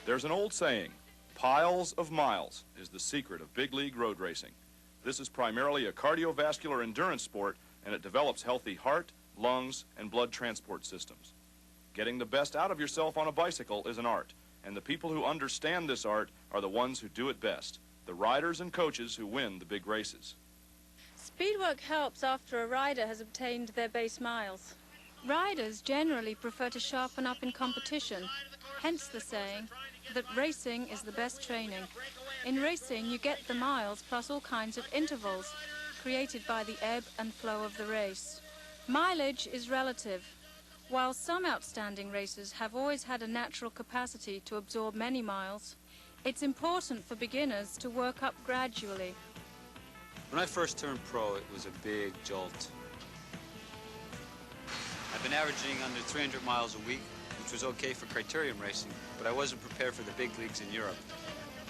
There's an old saying, piles of miles is the secret of big league road racing. This is primarily a cardiovascular endurance sport, and it develops healthy heart, lungs, and blood transport systems. Getting the best out of yourself on a bicycle is an art, and the people who understand this art are the ones who do it best, the riders and coaches who win the big races. Speed work helps after a rider has obtained their base miles. Riders generally prefer to sharpen up in competition, hence the saying that racing is the best training. In racing, you get the miles plus all kinds of intervals created by the ebb and flow of the race. Mileage is relative. While some outstanding racers have always had a natural capacity to absorb many miles, it's important for beginners to work up gradually. When I first turned pro, it was a big jolt. I've been averaging under 300 miles a week, which was okay for criterium racing, but I wasn't prepared for the big leagues in Europe.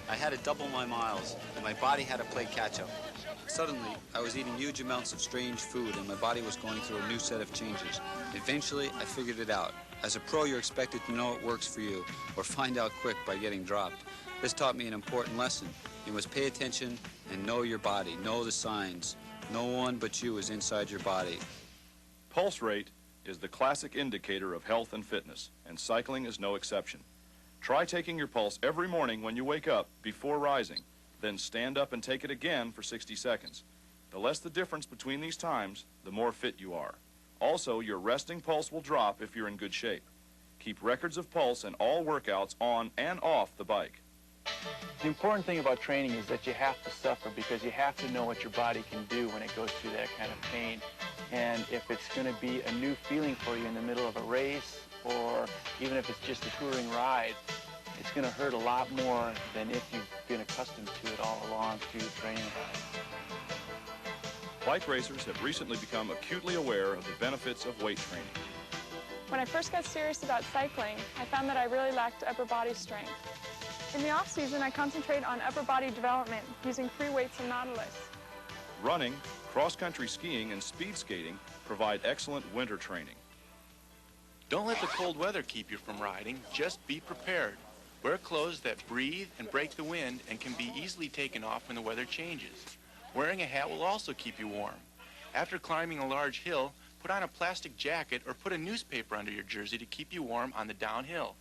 I had to double my miles, and my body had to play catch-up. Suddenly, I was eating huge amounts of strange food, and my body was going through a new set of changes. Eventually, I figured it out. As a pro, you're expected to know what works for you, or find out quick by getting dropped. This taught me an important lesson. You must pay attention and know your body, know the signs. No one but you is inside your body. Pulse rate is the classic indicator of health and fitness, and cycling is no exception. Try taking your pulse every morning when you wake up before rising, then stand up and take it again for 60 seconds. The less the difference between these times, the more fit you are. Also, your resting pulse will drop if you're in good shape. Keep records of pulse in all workouts on and off the bike. The important thing about training is that you have to suffer, because you have to know what your body can do when it goes through that kind of pain. And if it's going to be a new feeling for you in the middle of a race, or even if it's just a touring ride, it's going to hurt a lot more than if you've been accustomed to it all along through your training ride. Bike racers have recently become acutely aware of the benefits of weight training. When I first got serious about cycling, I found that I really lacked upper body strength. In the off-season, I concentrate on upper body development using free weights and Nautilus. Running, cross-country skiing, and speed skating provide excellent winter training. Don't let the cold weather keep you from riding. Just be prepared. Wear clothes that breathe and break the wind and can be easily taken off when the weather changes. Wearing a hat will also keep you warm. After climbing a large hill, put on a plastic jacket or put a newspaper under your jersey to keep you warm on the downhill.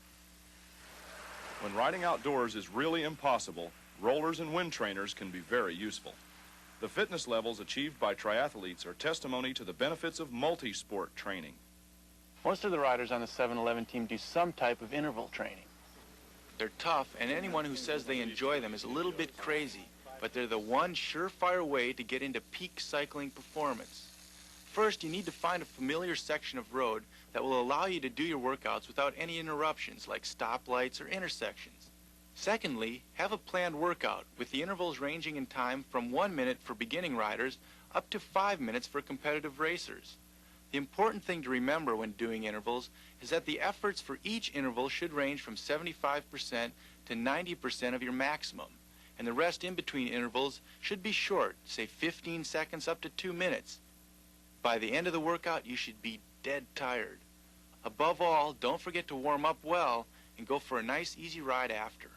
When riding outdoors is really impossible, rollers and wind trainers can be very useful. The fitness levels achieved by triathletes are testimony to the benefits of multi-sport training. Most of the riders on the 7-Eleven team do some type of interval training. They're tough, and anyone who says they enjoy them is a little bit crazy, but they're the one surefire way to get into peak cycling performance. First, you need to find a familiar section of road that will allow you to do your workouts without any interruptions, like stoplights or intersections. Secondly, have a planned workout, with the intervals ranging in time from 1 minute for beginning riders up to 5 minutes for competitive racers. The important thing to remember when doing intervals is that the efforts for each interval should range from 75% to 90% of your maximum, and the rest in between intervals should be short, say 15 seconds up to 2 minutes. By the end of the workout, you should be dead tired. Above all, don't forget to warm up well and go for a nice, easy ride after.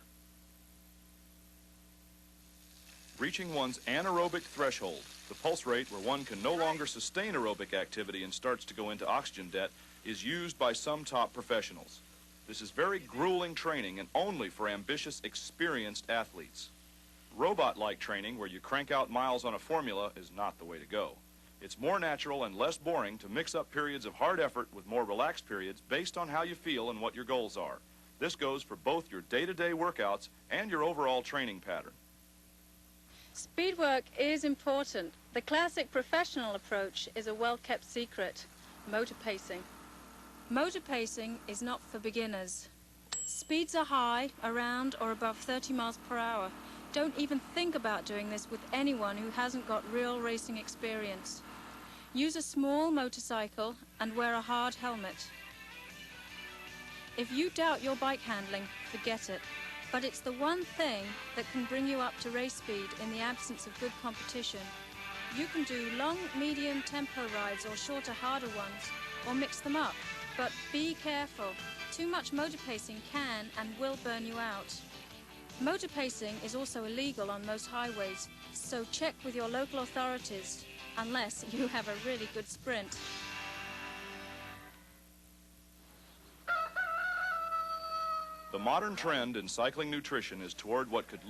Reaching one's anaerobic threshold, the pulse rate where one can no longer sustain aerobic activity and starts to go into oxygen debt, is used by some top professionals. This is very grueling training and only for ambitious, experienced athletes. Robot-like training where you crank out miles on a formula is not the way to go. It's more natural and less boring to mix up periods of hard effort with more relaxed periods based on how you feel and what your goals are. This goes for both your day-to-day workouts and your overall training pattern. Speed work is important. The classic professional approach is a well-kept secret: motor pacing. Motor pacing is not for beginners. Speeds are high, around or above 30 miles per hour. Don't even think about doing this with anyone who hasn't got real racing experience. Use a small motorcycle and wear a hard helmet. If you doubt your bike handling, forget it. But it's the one thing that can bring you up to race speed in the absence of good competition. You can do long, medium tempo rides or shorter, harder ones, or mix them up. But be careful. Too much motor pacing can and will burn you out. Motor pacing is also illegal on most highways, so check with your local authorities, unless you have a really good sprint. The modern trend in cycling nutrition is toward what could